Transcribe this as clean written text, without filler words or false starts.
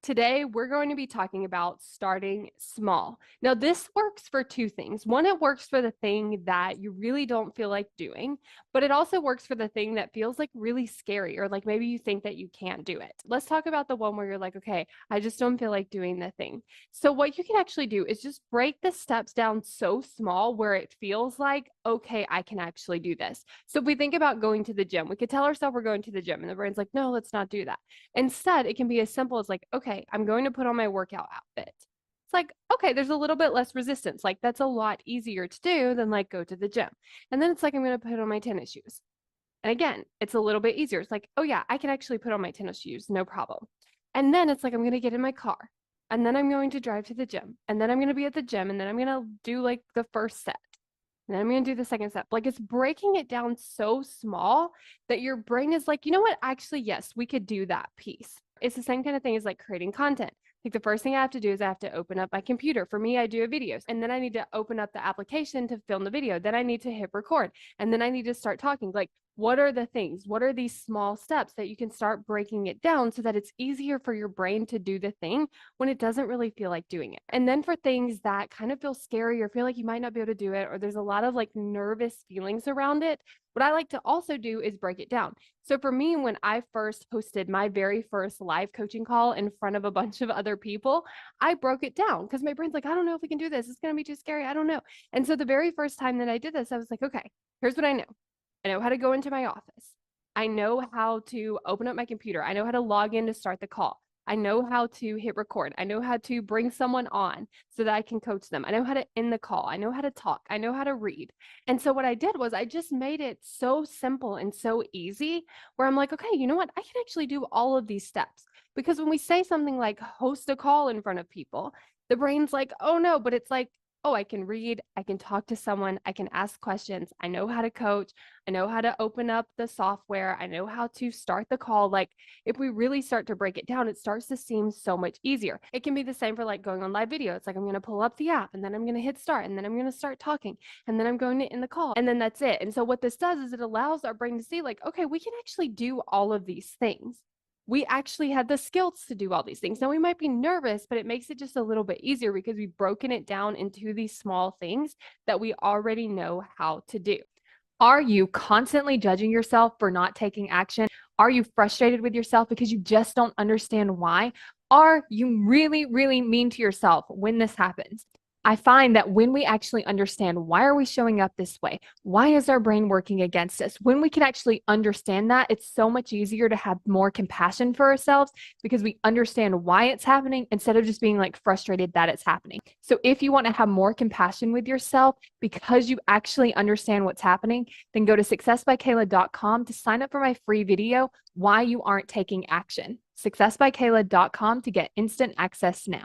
Today, we're going to be talking about starting small. Now, this works for two things. One, it works for the thing that you really don't feel like doing, but it also works for the thing that feels like really scary or like maybe you think that you can't do it. Let's talk about the one where you're like, okay, I just don't feel like doing the thing. So, what you can actually do is just break the steps down so small where it feels like, okay, I can actually do this. So, if we think about going to the gym, we could tell ourselves we're going to the gym, and the brain's like, no, let's not do that. Instead, it can be as simple as like, okay, I'm going to put on my workout outfit. It's like, okay, there's a little bit less resistance. Like that's a lot easier to do than like go to the gym. And then it's like, I'm going to put on my tennis shoes. And again, it's a little bit easier. It's like, oh yeah, I can actually put on my tennis shoes, no problem. And then it's like, I'm going to get in my car and then I'm going to drive to the gym and then I'm going to be at the gym and then I'm going to do like the first set. And then I'm going to do the second step. Like it's breaking it down so small that your brain is like, you know what? Actually, yes, we could do that piece. It's the same kind of thing as like creating content. Like the first thing I have to do is I have to open up my computer. For me, I do videos and then I need to open up the application to film the video. Then I need to hit record and then I need to start talking. Like, what are the things? What are these small steps that you can start breaking it down so that it's easier for your brain to do the thing when it doesn't really feel like doing it? And then for things that kind of feel scary or feel like you might not be able to do it, or there's a lot of like nervous feelings around it, what I like to also do is break it down. So for me, when I first hosted my very first live coaching call in front of a bunch of other people, I broke it down because my brain's like, I don't know if we can do this. It's going to be too scary. I don't know. And so the very first time that I did this, I was like, okay, here's what I know. I know how to go into my office. I know how to open up my computer. I know how to log in to start the call. I know how to hit record. I know how to bring someone on so that I can coach them. I know how to end the call. I know how to talk. I know how to read. And so what I did was I just made it so simple and so easy where I'm like, okay, you know what? I can actually do all of these steps. Because when we say something like host a call in front of people, the brain's like, oh no, but it's like, oh, I can read, I can talk to someone, I can ask questions, I know how to coach, I know how to open up the software, I know how to start the call. Like, if we really start to break it down, it starts to seem so much easier. It can be the same for like going on live video. It's like, I'm going to pull up the app and then I'm going to hit start and then I'm going to start talking and then I'm going to end the call and then that's it. And so, what this does is it allows our brain to see, like, okay, we can actually do all of these things. We actually had the skills to do all these things. Now we might be nervous, but it makes it just a little bit easier because we've broken it down into these small things that we already know how to do. Are you constantly judging yourself for not taking action? Are you frustrated with yourself because you just don't understand why? Are you really, really mean to yourself when this happens? I find that when we actually understand why are we showing up this way? Why is our brain working against us? When we can actually understand that, it's so much easier to have more compassion for ourselves because we understand why it's happening instead of just being like frustrated that it's happening. So if you want to have more compassion with yourself because you actually understand what's happening, then go to successbykayla.com to sign up for my free video, Why You Aren't Taking Action. successbykayla.com to get instant access now.